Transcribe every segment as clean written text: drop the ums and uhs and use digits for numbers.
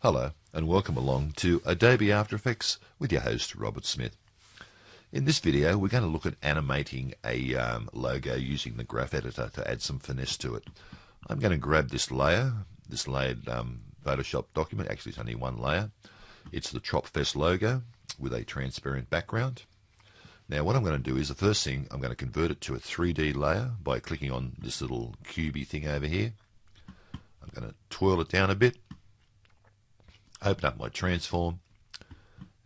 Hello and welcome along to Adobe After Effects with your host Robert Smith. In this video we're going to look at animating a logo using the graph editor to add some finesse to it. I'm going to grab this layered Photoshop document. Actually it's only one layer. It's the Tropfest logo with a transparent background. Now what I'm going to do is the first thing I'm going to convert it to a 3D layer by clicking on this little cubey thing over here. I'm going to twirl it down a bit. Open up my transform.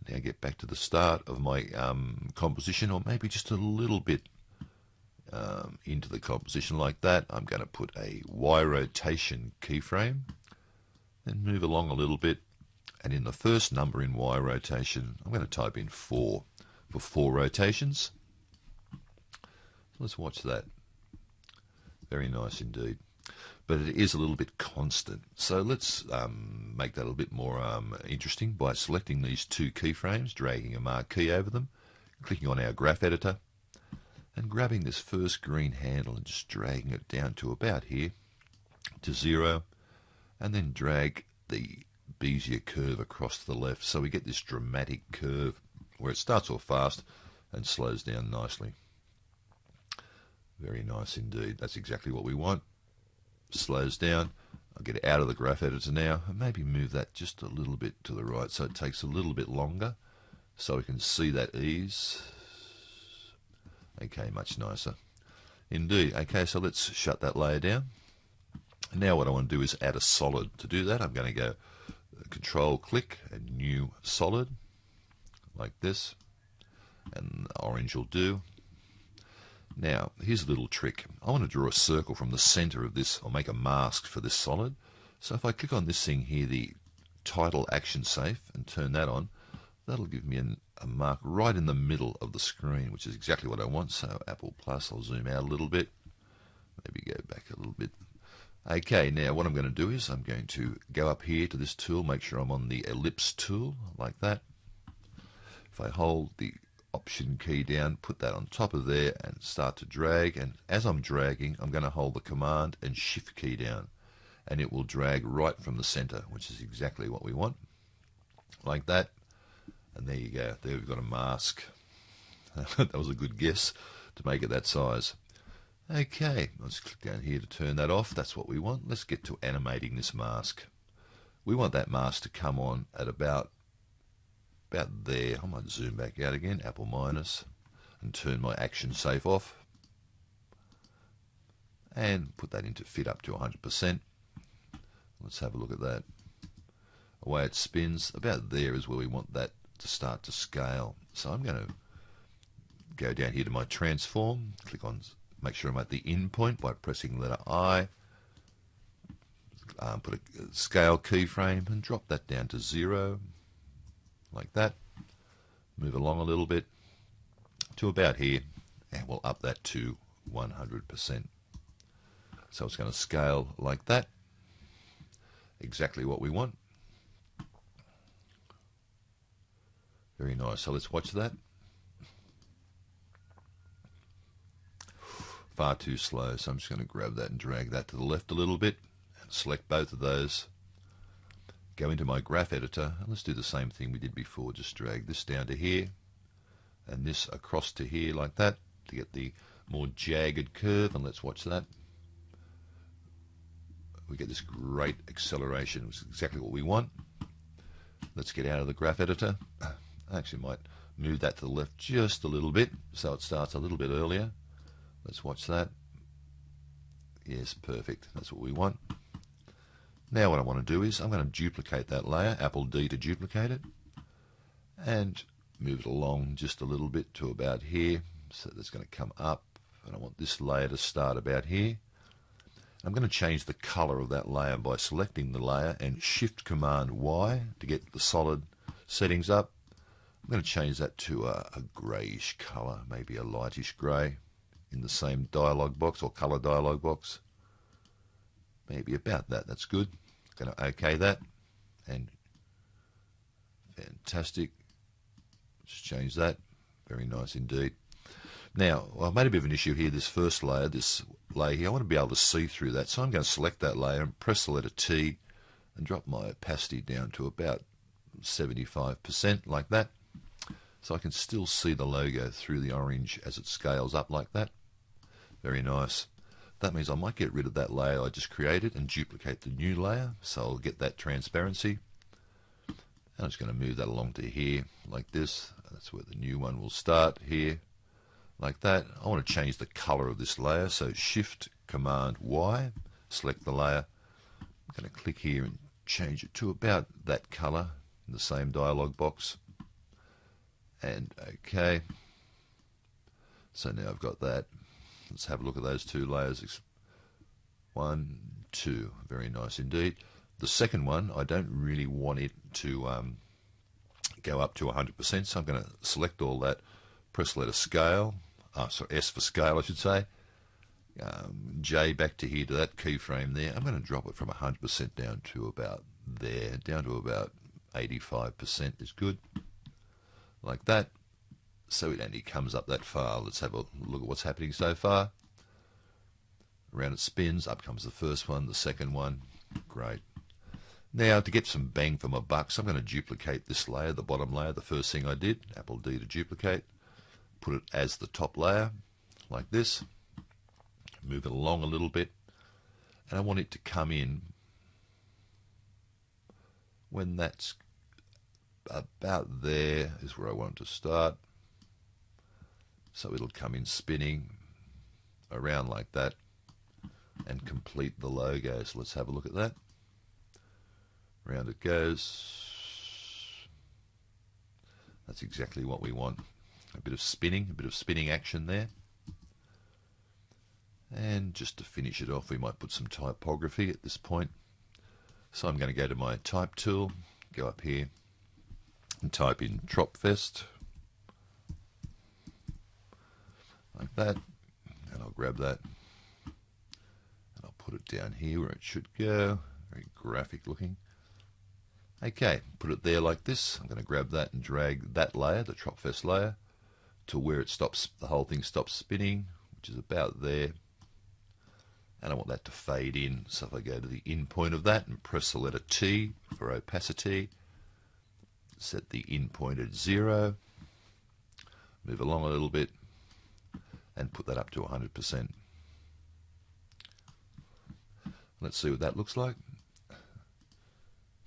Now get back to the start of my composition, or maybe just a little bit into the composition like that. I'm going to put a Y rotation keyframe, then move along a little bit, and in the first number in Y rotation I'm going to type in 4 for 4 rotations. Let's watch that. Very nice indeed. But it is a little bit constant. So let's make that a little bit more interesting by selecting these two keyframes, dragging a marquee over them, clicking on our graph editor, and grabbing this first green handle and just dragging it down to about here, to 0, and then drag the Bezier curve across to the left. So we get this dramatic curve where it starts off fast and slows down nicely. Very nice indeed. That's exactly what we want. Slows down. I'll get it out of the graph editor now and maybe move that just a little bit to the right so it takes a little bit longer so we can see that ease. Okay, much nicer indeed. Okay, so let's shut that layer down. Now what I want to do is add a solid. To do that I'm going to go Control click and new solid like this, and orange will do. Now, here's a little trick. I want to draw a circle from the center of this, or make a mask for this solid. So if I click on this thing here, the title action safe, and turn that on, that'll give me a mark right in the middle of the screen, which is exactly what I want. So Apple Plus, I'll zoom out a little bit, maybe go back a little bit. Okay, now what I'm going to do is I'm going to go up here to this tool, make sure I'm on the ellipse tool, like that. If I hold the Option key down, put that on top of there and start to drag, and as I'm dragging I'm going to hold the Command and Shift key down and it will drag right from the center, which is exactly what we want, like that. And there you go, there we've got a mask. That was a good guess to make it that size. Okay, let's click down here to turn that off. That's what we want. Let's get to animating this mask. We want that mask to come on at about there. I might zoom back out again, Apple minus, and turn my action safe off and put that into fit up to 100%. Let's have a look at that. The way it spins, about there is where we want that to start to scale. So I'm going to go down here to my transform, click on, make sure I'm at the in point by pressing the letter I, put a scale keyframe and drop that down to 0. Like that. Move along a little bit to about here, and we'll up that to 100%. So it's going to scale like that. Exactly what we want. Very nice. So let's watch that. Far too slow, so I'm just going to grab that and drag that to the left a little bit and select both of those. Go into my graph editor and let's do the same thing we did before. Just drag this down to here and this across to here like that to get the more jagged curve, and let's watch that. We get this great acceleration, which is exactly what we want. Let's get out of the graph editor. I actually might move that to the left just a little bit so it starts a little bit earlier. Let's watch that. Yes, perfect. That's what we want. Now what I want to do is I'm going to duplicate that layer, Apple D to duplicate it, and move it along just a little bit to about here. So that's going to come up, and I want this layer to start about here. I'm going to change the color of that layer by selecting the layer and Shift Command Y to get the solid settings up. I'm going to change that to a grayish color, maybe a lightish gray, in the same dialog box or color dialog box. Maybe about that. That's good. Going to OK that, and fantastic. Just change that. Very nice indeed. Now, well, I've made a bit of an issue here. This first layer, this layer here, I want to be able to see through that. So I'm going to select that layer and press the letter T and drop my opacity down to about 75%, like that, so I can still see the logo through the orange as it scales up like that. Very nice. That means I might get rid of that layer I just created and duplicate the new layer, so I'll get that transparency. And I'm just going to move that along to here like this. That's where the new one will start, here like that. I want to change the color of this layer, so Shift Command Y, select the layer. I'm going to click here and change it to about that color in the same dialog box. And OK. So now I've got that. Let's have a look at those two layers. 1, 2. Very nice indeed. The second one, I don't really want it to go up to 100%, so I'm going to select all that, press letter scale, sorry, S for scale I should say, J back to here to that keyframe there. I'm going to drop it from 100% down to about there, down to about 85% is good, like that. So it only comes up that far. Let's have a look at what's happening so far. Around it spins, up comes the first one, the second one. Great. Now, to get some bang for my bucks, I'm going to duplicate this layer, the bottom layer, the first thing I did, Apple D to duplicate, put it as the top layer, like this, move it along a little bit, and I want it to come in when that's about there is where I want it to start. So it'll come in spinning around like that and complete the logo. So let's have a look at that. Round it goes. That's exactly what we want. A bit of spinning action there. And just to finish it off, we might put some typography at this point. So I'm going to go to my type tool, go up here and type in Tropfest. Like that, and I'll grab that and I'll put it down here where it should go. Very graphic looking. Okay, put it there like this. I'm going to grab that and drag that layer, the Tropfest layer, to where it stops, the whole thing stops spinning, which is about there. And I want that to fade in, so if I go to the in point of that and press the letter T for opacity, set the in point at 0, move along a little bit, and put that up to 100%. Let's see what that looks like.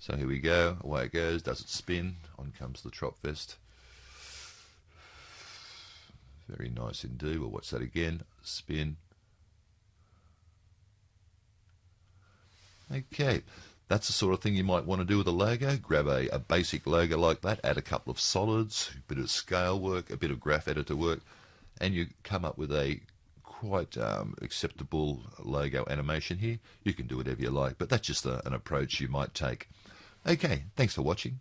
So here we go, away it goes, does it spin, on comes the Tropfest. Very nice indeed. We'll watch that again, spin. Okay, that's the sort of thing you might want to do with a logo. Grab a basic logo like that, add a couple of solids, a bit of scale work, a bit of graph editor work, and you come up with a quite acceptable logo animation here. You can do whatever you like, but that's just an approach you might take. Okay, thanks for watching.